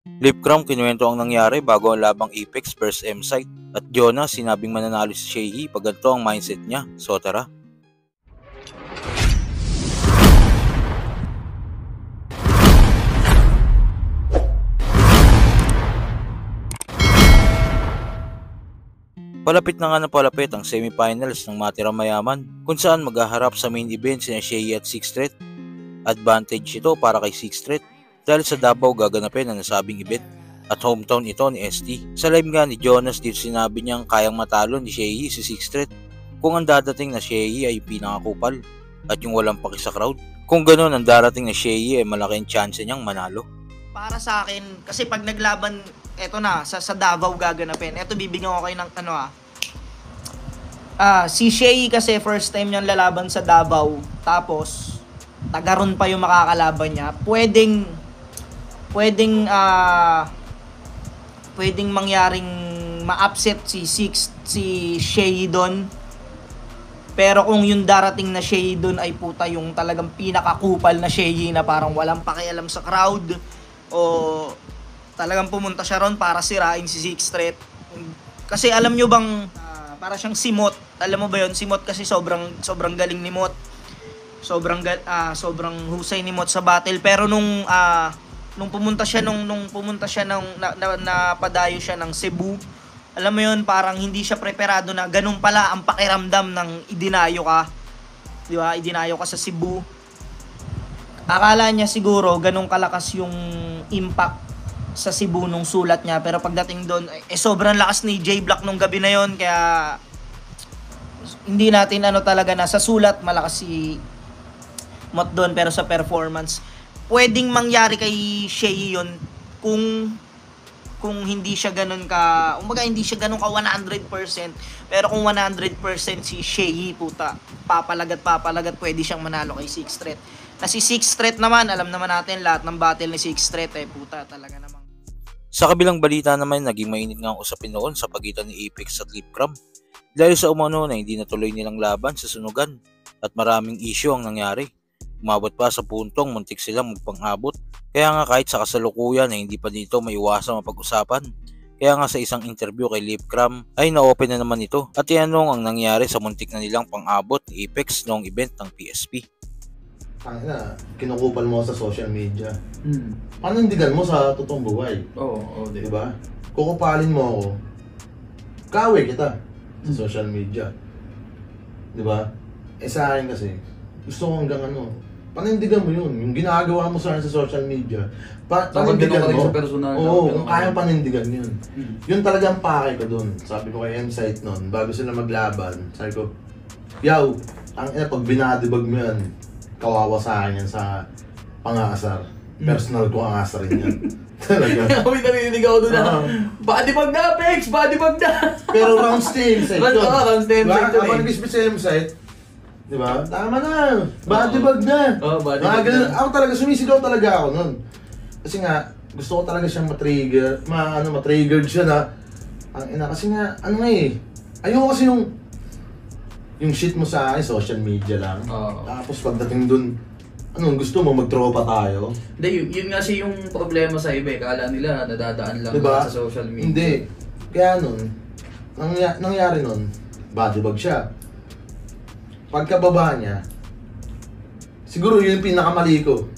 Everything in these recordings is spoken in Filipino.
Lipcram kinuwento ang nangyari bago ang labang Apex vs M-Site at Jonas sinabing mananalo si Shehi pag ganito ang mindset niya. So tara. Palapit na nga na palapit ang semifinals ng Matirang Mayaman kung saan maghaharap sa main event sina Shehi at Sixth Threat. Advantage ito para kay Sixth Threat dahil sa Davao gaganapin ang nasabing event at hometown ito ni ST. Sa live nga ni Jonas dito sinabi niyang kayang matalo ni Shehi si Sixth Threat kung ang dadating na Shehi ay pinakakupal at yung walang paki sa crowd. Kung ganoon ang darating na Shehi ay malaking chance niyang manalo. Para sa akin, kasi pag naglaban, eto na, sa Davao gaganapin. Eto, bibigyan ko kayo ng si Shehi kasi first time niyang lalaban sa Davao. Tapos, tagaron pa yung makakalaban niya. Pwedeng mangyaring ma-upset si Shehi doon. Pero kung yung darating na Shehi doon ay puta yung talagang pinakakupal na Shehi na parang walang pakialam sa crowd o talagang pumunta siya ron para sirain si Sixth Threat. Kasi alam nyo bang para siyang si Mot. Alam mo ba yon? Si Mot kasi sobrang galing ni Mot. Sobrang husay ni Mot sa battle. Pero nung pumunta siya napadayo siya ng Cebu. Alam mo yon, parang hindi siya preparado na ganun pala ang pakiramdam ng idinayo ka. Di ba? Idinayo ka sa Cebu. Akala niya siguro ganun kalakas yung impact sa Cebu nung sulat niya, pero pagdating doon sobrang lakas ni J-Block nung gabi na yon, kaya hindi natin talaga na sa sulat malakas si Mot doon, pero sa performance pwedeng mangyari kay Shehi yon kung hindi siya ganun ka, hindi siya ganun ka 100%, pero kung 100% si Shehi, puta, papalagat pwede siyang manalo kay Sixth Threat. Na si Sixth Threat naman, alam naman natin lahat ng battle ni Sixth Threat puta, talaga namang. Sa kabilang balita naman, naging mainit nga ang usapin noon sa pagitan ni Apex at Lipcram dahil sa umano na hindi natuloy nilang laban sa sunugan at maraming issue ang nangyari. Umabot pa sa puntong muntik silang magpang-abot. Kaya nga kahit sa kasalukuyan na hindi pa dito maiwasang mapag-usapan. Kaya nga sa isang interview kay Lipcram ay na-open na naman ito at ianong ang nangyari sa muntik na nilang pang-abot ni Apex noong event ng PSP. Kinukupal mo sa social media. Panindigan mo sa totoong buhay. Oo, diba? Kukupalin mo ako, kawe kita sa social media. Diba? Sa akin kasi, gusto ko hanggang panindigan mo yun. Yung ginagawa mo sa social media, panindigan mo. Sa personal. Oo, kaya panindigan yun. Yun talaga ang pakay ko dun. Sabi ko kay M-Site nun, bago sila maglaban, sabi ko, yaw, pag binadibag mo yan, kawawa sa akin yan sa pang-aasar. Personal ko ang asarin yan. Talaga. Kami narinig ako doon na, bodybag na, Pex! Bodybag na! Pero rounds team, site yun. Rounds team, site yun. Ako nag-isbit sa M-Site, diba? Tama na! Bodybag na! Bodybag na. Ako talaga, sumisigaw talaga ako nun. Kasi nga, gusto ko talaga siyang matrigger, matriggered siya na, kasi nga, ayoko kasi yung shit mo sa akin, social media lang. Tapos pagdating dun, gusto mo magtropa tayo? Hindi, yun nga si yung problema sa iba. Kala nila nadadaan lang diba? Sa social media. Hindi. Kaya nangyari nun, bodybag siya. Pagkababa niya, siguro yun yung pinakamali ko.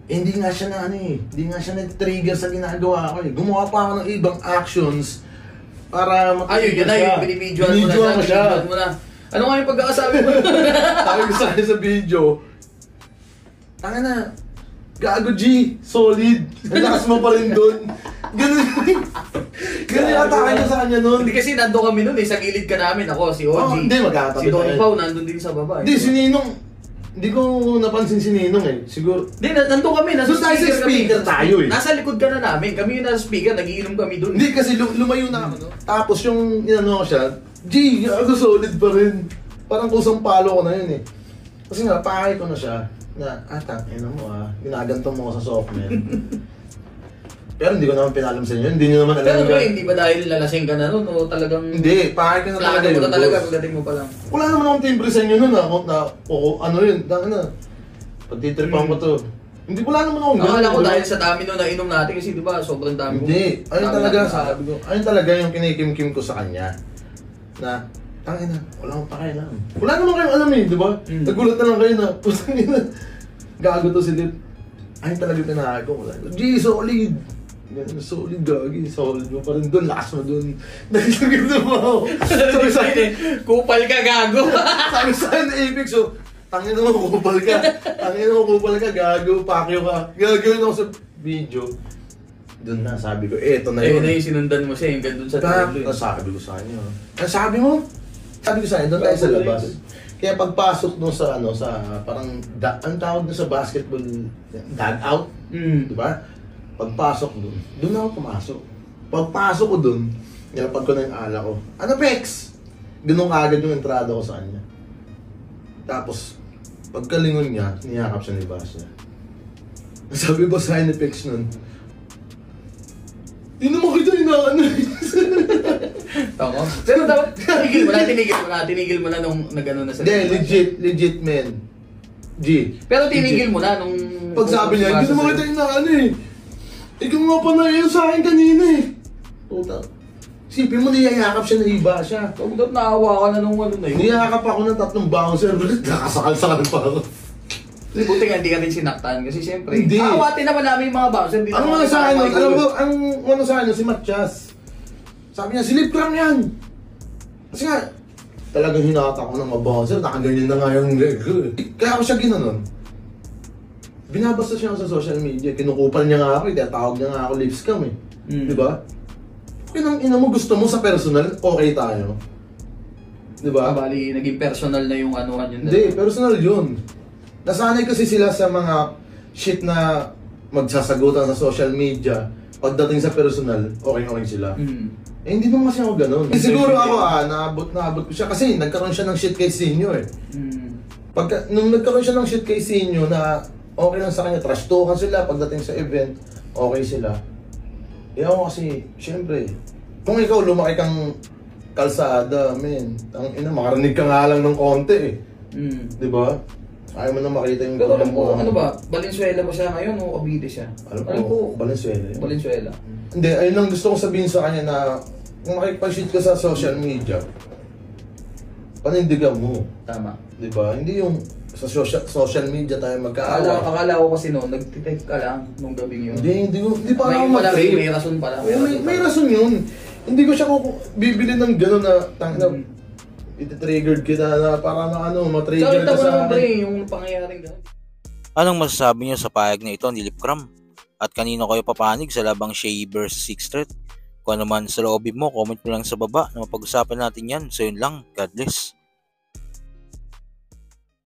Hindi nga siya hindi nga siya nag-trigger sa ginagawa ko Gumawa pa ako ng ibang actions para yun na yung binibidyoan mo siya. Ano nga yung pagkakasabi mo? Sabi ko sa sa video, tanga na, gago G, solid. Nalakas mo pa rin doon. Ganun yata kayo sa kanya nun. Hindi kasi nandun kami nun sa gilid ka namin. Ako, si OG. Hindi, magkakatabi si Tony Pao, nandun din sa baba. Hindi, si Ninong. Hindi ko napansin si Ninong Siguro. Hindi, nandun kami. Nasa speaker tayo Nasa likod ka na namin. Kami yung nasa speaker, nagiinom kami dun. Hindi, kasi lumayo na ako. Tapos yung siya, G, gago solid pa rin. Parang kusang palo ko na yun Kasi nga, pakay ko na siya. Na, mo ginaganto mo ko sa software. Pero hindi ko naman pinalam sa inyo, hindi nyo naman alam. Pero hindi ba dahil lalasing ka na nun o talagang... Hindi, pakay ka na talaga yun. Plaka mo na talaga, pagdating mo pa lang. Wala naman akong timbre sa inyo nun yun. Pagtitripan ko to. Hindi, wala naman akong Akala ko diba? dahil sa dami nung nainom natin kasi di ba sobrang dami ko. Hindi, ayun dami talaga natin sabi ko. Ayun talaga yung kinikim-kim ko sa kanya. Na, tangina, wala akong pakialam. Wala naman kayong alam eh, di ba? Nagulat na lang kayo na, putang ina, gago to si Lip. Ayun talaga yung pinakago ko. G, solid. Ganun, solid gagi, solid mo pa rin doon, lakas mo doon. Nagigil na mo ako. Sabi sa akin, Kupal ka gago. sabi sa akin, Apex, so, tangin mo, kupal ka. Tangin mo, kupal ka, gago, pakyo ka. Gagawin ako sa video. Doon na, sabi ko, eto na Ayun yun. na yung sinundan mo siya, yung gandun sa Tapos sabi ko sa kanya, ang sabi mo? Sabi ko sa kanya, doon tayo sa labas. Kaya pagpasok doon sa ano, sa parang, ang tawag doon sa basketball, dugout, di ba? Pagpasok doon ako pumasok. Pagpasok ko doon, nilapag ko na yung ala ko. Ano, Pex? Ganun agad yung entrada ko sa kanya. Tapos, pagkalingon niya, niyakap siya ni Basya. Sabi ba sa akin ni Pex nun, hindi naman kita inaano. Tama. Pero dapat, tinigil mo na nung nag-ano na sa... Hindi, legit man. G. Pero tinigil mo na nung... Pag sabi niya, hindi naman kita inaano eh. Ikaw nga pa na yun sa akin kanina eh. Puta. Sipin mo, niyayakap siya na iba siya. Pag dapat naawa ka na nung ano na yun. Niyakap ako ng 3 bouncer, nakasakal-sakal pa ako. Buti nga hindi ka rin sinaktan kasi siyempre. Hindi. Aawatin naman namin yung mga bouncer. Ang mga sa akin, alam mo, ang ano sa akin, si Matias. Sabi niya, silip lang yan. Kasi nga, talagang hinata ko ng mga bouncer, nakaganyan na nga yung leg ko eh. Kaya ako siya ginanon. Binabasta siya ako sa social media, kinukupal niya nga ako, tinatawag niya nga ako lips cam eh. Di ba? Kinang ina mo, gusto mo sa personal, okay tayo. Di ba? Bali, naging personal na yung anuhan yun. Hindi, personal yun. Nasanay kasi sila sa mga shit na magsasagutan sa social media. Pagdating sa personal, okay sila. Eh, hindi naman kasi ako ganun. Eh, siguro ako naabot ko siya kasi nagkaroon siya ng shit kay Sinyo eh. Nung nagkaroon siya ng shit kay Sinyo na okay lang sa kanya, trash talkan sila pagdating sa event, okay sila. Eh ako kasi, syempre, kung ikaw lumaki kang kalsada, men, ang ina, makarinig ka nga lang ng konti eh. Di ba? Ayaw mo na makita yung... Pero alam ko, ano ba, Valenzuela ba siya ngayon o Cavite siya? Alam ko, Valenzuela yun. Valenzuela. Hindi, ayun lang gusto kong sabihin sa kanya na kung makipag-shit ka sa social media, panindigan mo. Tama. Di ba? Hindi yung sa social media tayo magkaaway. Akala ko kasi noon, nag-type ka lang nung gabing yun. Hindi pa ako May mag-trip. rason pala. May rason yun. Hindi ko siya bibili ng gano'n na tangina, iti-triggered kita na para na ano, ma-trigger ka sa akin. Yung pangyayaring gano'n. Anong masasabi niyo sa pahayag na ito ni Lipcram? At kanino kayo papanig sa labang Shea vs. Sixth Threat? Kung ano man sa loobin mo, comment mo lang sa baba na mapag-usapan natin yan. So yun lang, God bless.